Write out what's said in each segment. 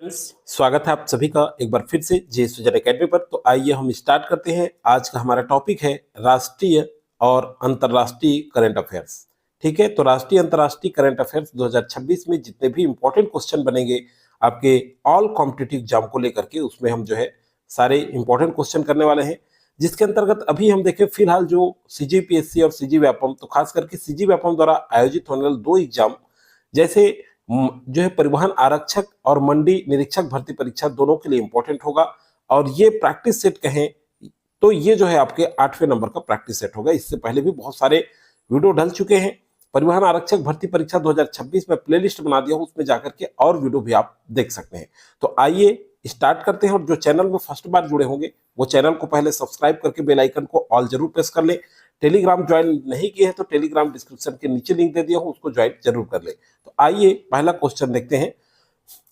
Friends, स्वागत है आप सभी का एक बार फिर से जे सुजन एकेडमी पर। तो आइए हम स्टार्ट करते हैं। आज का हमारा टॉपिक है राष्ट्रीय और अंतर्राष्ट्रीय करंट अफेयर्स। ठीक है, तो राष्ट्रीय अंतर्राष्ट्रीय करंट अफेयर्स 2026 में जितने भी इंपॉर्टेंट क्वेश्चन बनेंगे आपके ऑल कॉम्पिटिटिव एग्जाम को लेकर के, उसमें हम जो है सारे इंपॉर्टेंट क्वेश्चन करने वाले हैं। जिसके अंतर्गत अभी हम देखें फिलहाल जो सीजीपीएससी और सीजी व्यापम, तो खास करके सीजी व्यापम द्वारा आयोजित होने वाले दो एग्जाम जैसे जो है परिवहन आरक्षक और मंडी निरीक्षक भर्ती परीक्षा, दोनों के लिए इंपॉर्टेंट होगा। और ये प्रैक्टिस सेट कहें तो ये जो है आपके 8वें नंबर का प्रैक्टिस सेट होगा। इससे पहले भी बहुत सारे वीडियो डल चुके हैं। परिवहन आरक्षक भर्ती परीक्षा 2026 में प्लेलिस्ट बना दिया हूं, उसमें जाकर के और वीडियो भी आप देख सकते हैं। तो आइए स्टार्ट करते हैं। और जो चैनल में फर्स्ट बार जुड़े होंगे वो चैनल को पहले सब्सक्राइब करके बेल आइकन को ऑल जरूर प्रेस कर ले। टेलीग्राम ज्वाइन नहीं किए हैं तो टेलीग्राम डिस्क्रिप्शन के नीचे लिंक दे दिया हूं, उसको ज्वाइन जरूर कर ले। तो आइए पहला क्वेश्चन देखते हैं।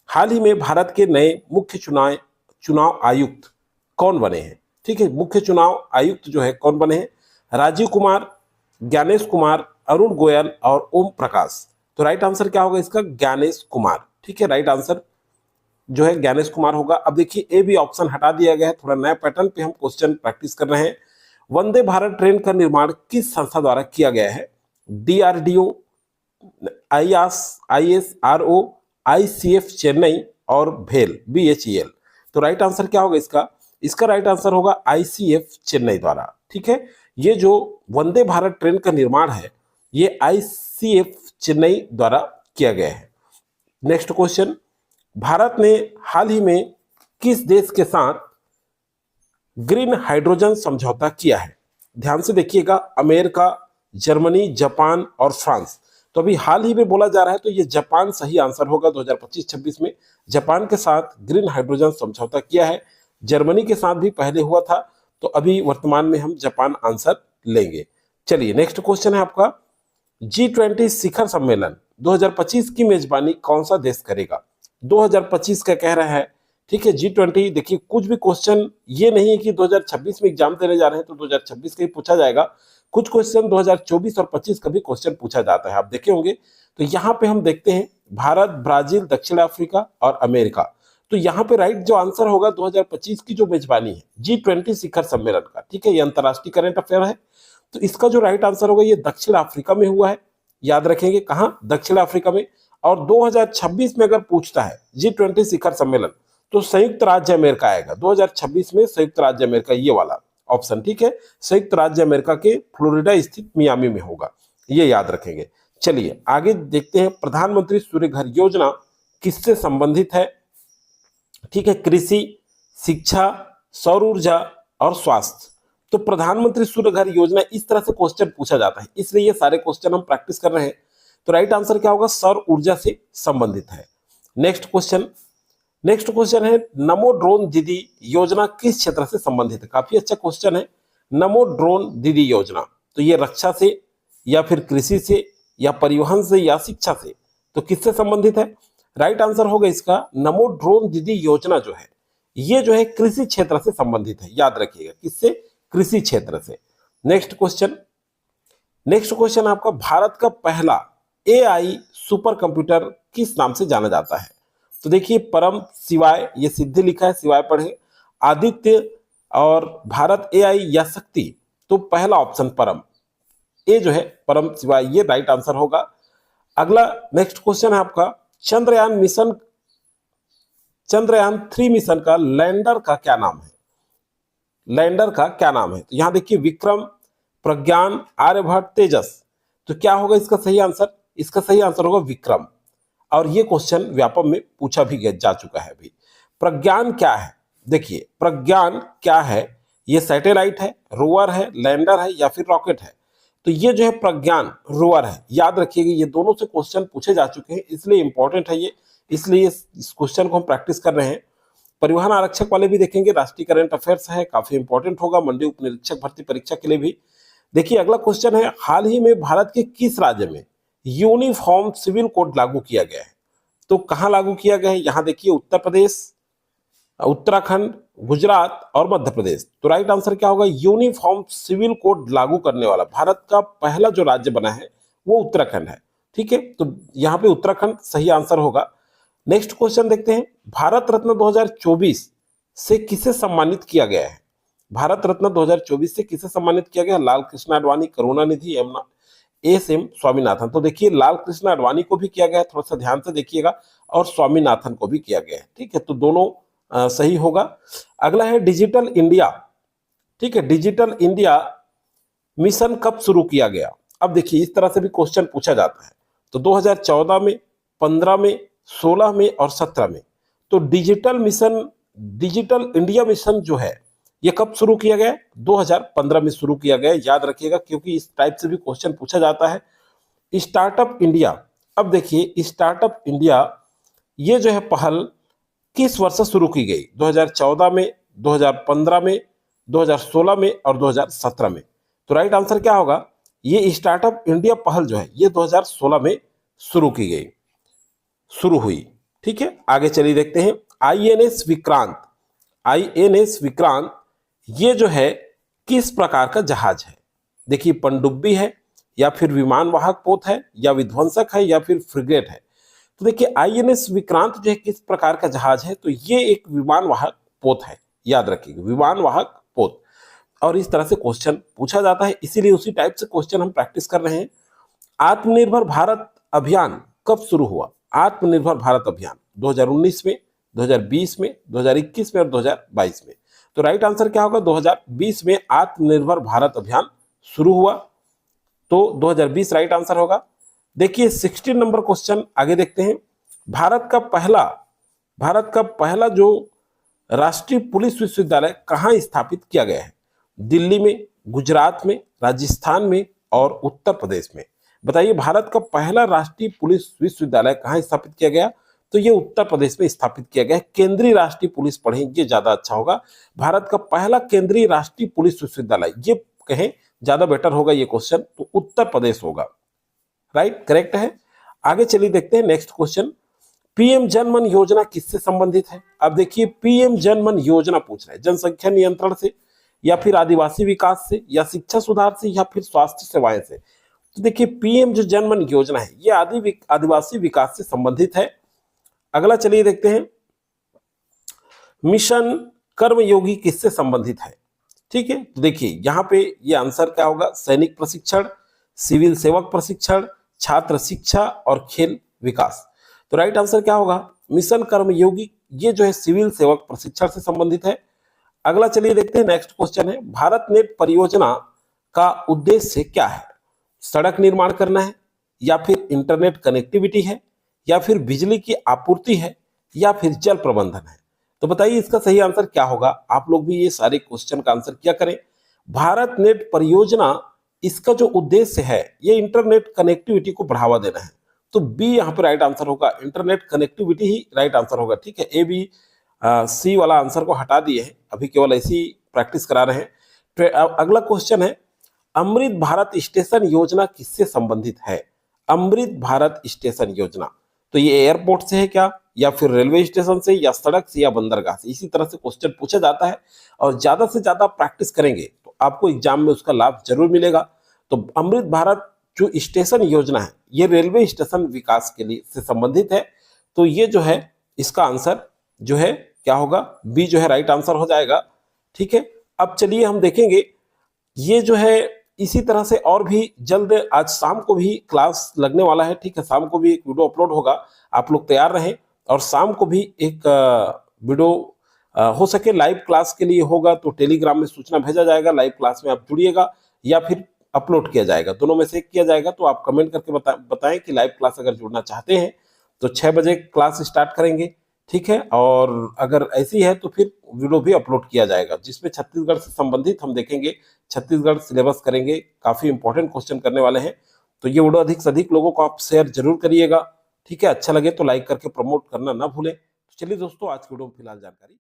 हाल ही में भारत के नए मुख्य चुनाव आयुक्त कौन बने हैं? ठीक है, मुख्य चुनाव आयुक्त जो है कौन बने हैं? राजीव कुमार, ज्ञानेश कुमार, अरुण गोयल और ओम प्रकाश। तो राइट आंसर क्या होगा इसका? ज्ञानेश कुमार। ठीक है, राइट आंसर जो है ज्ञानेश कुमार होगा। अब देखिए ए बी ऑप्शन हटा दिया गया है, थोड़ा नया पैटर्न पे हम क्वेश्चन प्रैक्टिस कर रहे हैं। वंदे भारत ट्रेन का निर्माण किस संस्था द्वारा किया गया है? डीआरडीओ, आईएसआरओ, आईसीएफ चेन्नई और भेल बीएचईएल। तो राइट आंसर क्या होगा इसका? इसका राइट आंसर होगा आईसीएफ चेन्नई द्वारा। ठीक है, ये जो वंदे भारत ट्रेन का निर्माण है ये आईसीएफ चेन्नई द्वारा किया गया है। नेक्स्ट क्वेश्चन, भारत ने हाल ही में किस देश के साथ ग्रीन हाइड्रोजन समझौता किया है? ध्यान से देखिएगा, अमेरिका, जर्मनी, जापान और फ्रांस। तो अभी हाल ही में बोला जा रहा है तो ये जापान सही आंसर होगा। 2025-26 में जापान के साथ ग्रीन हाइड्रोजन समझौता किया है। जर्मनी के साथ भी पहले हुआ था, तो अभी वर्तमान में हम जापान आंसर लेंगे। चलिए नेक्स्ट क्वेश्चन है आपका, G20 शिखर सम्मेलन 2025 की मेजबानी कौन सा देश करेगा? 2025 का कह रहा है। ठीक है, G20, देखिए कुछ भी क्वेश्चन ये नहीं है कि 2026 में एग्जाम देने जा रहे हैं तो 2026 का ही पूछा जाएगा। कुछ क्वेश्चन 2024 और 25 का भी क्वेश्चन पूछा जाता है, आप देखे होंगे। तो यहाँ पे हम देखते हैं भारत, ब्राजील, दक्षिण अफ्रीका और अमेरिका। तो यहाँ पे राइट जो आंसर होगा 2025 की जो मेजबानी है G20 शिखर सम्मेलन का, ठीक है, ये अंतरराष्ट्रीय करंट अफेयर है। तो इसका जो राइट आंसर होगा ये दक्षिण अफ्रीका में हुआ है। याद रखेंगे कहाँ? दक्षिण अफ्रीका में। और 2026 में अगर पूछता है G20 शिखर सम्मेलन तो संयुक्त राज्य अमेरिका आएगा। 2026 में संयुक्त राज्य अमेरिका, ये वाला ऑप्शन। ठीक है, संयुक्त राज्य अमेरिका के फ्लोरिडा स्थित मियामी में होगा, ये याद रखेंगे। चलिए आगे देखते हैं, प्रधानमंत्री सूर्य घर योजना किससे संबंधित है? ठीक है, कृषि, शिक्षा, सौर ऊर्जा और स्वास्थ्य। तो प्रधानमंत्री सूर्य घर योजना, इस तरह से क्वेश्चन पूछा जाता है, इसलिए ये सारे क्वेश्चन हम प्रैक्टिस कर रहे हैं। तो राइट आंसर क्या होगा? सौर ऊर्जा से संबंधित है। नेक्स्ट क्वेश्चन है, नमो ड्रोन दीदी योजना किस क्षेत्र से संबंधित है? काफी अच्छा क्वेश्चन है। नमो ड्रोन दीदी योजना, तो ये रक्षा से या फिर कृषि से या परिवहन से या शिक्षा से, तो किससे संबंधित है? राइट आंसर होगा इसका नमो ड्रोन दीदी योजना जो है ये जो है कृषि क्षेत्र से संबंधित है। याद रखिएगा, किससे? कृषि क्षेत्र से। नेक्स्ट क्वेश्चन आपका, भारत का पहला एआई सुपर कंप्यूटर किस नाम से जाना जाता है? तो देखिए परम शिवाय, ये सिद्धि लिखा है, शिवाय पढ़े, आदित्य और भारत एआई या शक्ति। तो पहला ऑप्शन परम, ए जो है परम शिवाय, ये राइट आंसर होगा। अगला नेक्स्ट क्वेश्चन है आपका, चंद्रयान 3 मिशन का लैंडर का क्या नाम है? लैंडर का क्या नाम है? तो यहां देखिए विक्रम, प्रज्ञान, आर्यभट्ट, तेजस। तो क्या होगा इसका सही आंसर? इसका सही आंसर होगा विक्रम। और ये क्वेश्चन व्यापम में पूछा भी जा चुका है अभी। प्रज्ञान क्या है? देखिए प्रज्ञान क्या है? ये सैटेलाइट है, रोवर है, लैंडर है या फिर रॉकेट है? तो ये जो है प्रज्ञान रोवर है। याद रखिएगा, ये दोनों से क्वेश्चन पूछे जा चुके हैं, इसलिए इंपॉर्टेंट है ये, इसलिए इस क्वेश्चन को हम प्रैक्टिस कर रहे हैं। परिवहन आरक्षक वाले भी देखेंगे, राष्ट्रीय करंट अफेयर्स है, काफी इंपॉर्टेंट होगा। मंडी उप निरीक्षक भर्ती परीक्षा के लिए भी। देखिए अगला क्वेश्चन है, हाल ही में भारत के किस राज्य में यूनिफॉर्म सिविल कोड लागू किया गया है? तो कहां लागू किया गया है? यहां देखिए उत्तर प्रदेश, उत्तराखंड, गुजरात और मध्य प्रदेश। तो राइट आंसर क्या होगा? यूनिफॉर्म सिविल कोड लागू करने वाला भारत का पहला जो राज्य बना है वो उत्तराखंड है। ठीक है, तो यहाँ पे उत्तराखंड सही आंसर होगा। नेक्स्ट क्वेश्चन देखते हैं, भारत रत्न 2024 से किसे सम्मानित किया गया है? भारत रत्न 2024 से किसे सम्मानित किया गया? Lal Krishna Advani, Karunanidhi, S M Swaminathan. तो देखिए लाल कृष्ण आडवाणी को भी किया गया है, थोड़ा सा ध्यान से देखिएगा, और स्वामीनाथन को भी किया गया है। ठीक है, तो दोनों सही होगा। अगला है डिजिटल इंडिया। ठीक है, डिजिटल इंडिया मिशन कब शुरू किया गया? अब देखिए इस तरह से भी क्वेश्चन पूछा जाता है। तो 2014 में, 15 में, 16 में और 17 में। तो डिजिटल इंडिया मिशन जो है ये कब शुरू किया गया? 2015 में शुरू किया गया, याद रखिएगा, क्योंकि इस टाइप से भी क्वेश्चन पूछा जाता है। स्टार्टअप इंडिया, अब देखिए स्टार्टअप इंडिया ये जो है पहल किस वर्ष से शुरू की गई? 2014 में, 2015 में, 2016 में और 2017 में। तो राइट आंसर क्या होगा? ये स्टार्टअप इंडिया पहल जो है ये 2016 में शुरू की गई, शुरू हुई। ठीक है, आगे चलिए देखते हैं, आईएनएस विक्रांत। आईएनएस विक्रांत ये जो है किस प्रकार का जहाज है? देखिए पनडुब्बी है, या फिर विमान वाहक पोत है, या विध्वंसक है, या फिर फ्रिगेट है। तो देखिए आईएनएस विक्रांत जो है किस प्रकार का जहाज है? तो ये एक विमान वाहक पोत है, याद रखिएगा, विमान वाहक पोत। और इस तरह से क्वेश्चन पूछा जाता है, इसीलिए उसी टाइप से क्वेश्चन हम प्रैक्टिस कर रहे हैं। आत्मनिर्भर भारत अभियान कब शुरू हुआ? आत्मनिर्भर भारत अभियान 2019 में, 2020 में, 2021 में और 2022 में। तो राइट आंसर क्या होगा? 2020 में आत्मनिर्भर भारत अभियान शुरू हुआ, तो 2020 राइट आंसर होगा। देखिए 16 नंबर क्वेश्चन आगे देखते हैं, भारत का पहला जो राष्ट्रीय पुलिस विश्वविद्यालय कहाँ स्थापित किया गया है? दिल्ली में, गुजरात में, राजस्थान में और उत्तर प्रदेश में। बताइए भारत का पहला राष्ट्रीय पुलिस विश्वविद्यालय कहाँ स्थापित किया गया? तो ये उत्तर प्रदेश में स्थापित किया गया है। केंद्रीय राष्ट्रीय पुलिस पढ़ें, ये ज्यादा अच्छा होगा। भारत का पहला केंद्रीय राष्ट्रीय पुलिस विश्वविद्यालय, ये कहें ज्यादा बेटर होगा ये क्वेश्चन, तो उत्तर प्रदेश होगा। राइट, करेक्ट है। आगे चलिए देखते हैं नेक्स्ट क्वेश्चन, पीएम जनमन योजना किससे संबंधित है? अब देखिए पीएम जनमन योजना पूछ रहा है, जनसंख्या नियंत्रण से, या फिर आदिवासी विकास से, या शिक्षा सुधार से, या फिर स्वास्थ्य सेवाएं से। तो देखिए पीएम जो जनमन योजना है ये आदिवासी विकास से संबंधित है। अगला चलिए देखते हैं, मिशन कर्मयोगी किससे संबंधित है? ठीक है, तो देखिए यहाँ पे ये आंसर क्या होगा? सैनिक प्रशिक्षण, सिविल सेवक प्रशिक्षण, छात्र शिक्षा और खेल विकास। तो राइट आंसर क्या होगा? मिशन कर्मयोगी ये जो है सिविल सेवक प्रशिक्षण से संबंधित है। अगला चलिए देखते हैं, नेक्स्ट क्वेश्चन है, भारत नेट परियोजना का उद्देश्य क्या है? सड़क निर्माण करना है, या फिर इंटरनेट कनेक्टिविटी है, या फिर बिजली की आपूर्ति है, या फिर जल प्रबंधन है। तो बताइए इसका सही आंसर क्या होगा? आप लोग भी ये सारे क्वेश्चन का आंसर क्या करें। भारत नेट परियोजना, इसका जो उद्देश्य है ये इंटरनेट कनेक्टिविटी को बढ़ावा देना है। तो बी यहाँ पे राइट आंसर होगा, इंटरनेट कनेक्टिविटी ही राइट आंसर होगा। ठीक है, ए बी सी वाला आंसर को हटा दिए हैं, अभी केवल ऐसी प्रैक्टिस करा रहे हैं। तो अगला क्वेश्चन है, अमृत भारत स्टेशन योजना किससे संबंधित है? अमृत भारत स्टेशन योजना, तो ये एयरपोर्ट से है क्या, या फिर रेलवे स्टेशन से, या सड़क से, या बंदरगाह से? इसी तरह से क्वेश्चन पूछा जाता है, और ज्यादा से ज्यादा प्रैक्टिस करेंगे तो आपको एग्जाम में उसका लाभ जरूर मिलेगा। तो अमृत भारत जो स्टेशन योजना है ये रेलवे स्टेशन विकास के लिए से संबंधित है। तो ये जो है इसका आंसर जो है क्या होगा? बी जो है राइट आंसर हो जाएगा। ठीक है, अब चलिए हम देखेंगे, ये जो है इसी तरह से और भी जल्द आज शाम को भी क्लास लगने वाला है। ठीक है, शाम को भी एक वीडियो अपलोड होगा, आप लोग तैयार रहें। और शाम को भी एक वीडियो हो सके लाइव क्लास के लिए होगा, तो टेलीग्राम में सूचना भेजा जाएगा, लाइव क्लास में आप जुड़िएगा, या फिर अपलोड किया जाएगा, दोनों में से एक किया जाएगा। तो आप कमेंट करके बताएं कि लाइव क्लास अगर जुड़ना चाहते हैं तो 6 बजे क्लास स्टार्ट करेंगे। ठीक है, और अगर ऐसी है तो फिर वीडियो भी अपलोड किया जाएगा, जिसमें छत्तीसगढ़ से संबंधित हम देखेंगे, छत्तीसगढ़ सिलेबस करेंगे, काफी इंपॉर्टेंट क्वेश्चन करने वाले हैं। तो ये वीडियो अधिक से अधिक लोगों को आप शेयर जरूर करिएगा। ठीक है, अच्छा लगे तो लाइक करके प्रमोट करना ना भूलें। तो चलिए दोस्तों, आज की वीडियो में फिलहाल जानकारी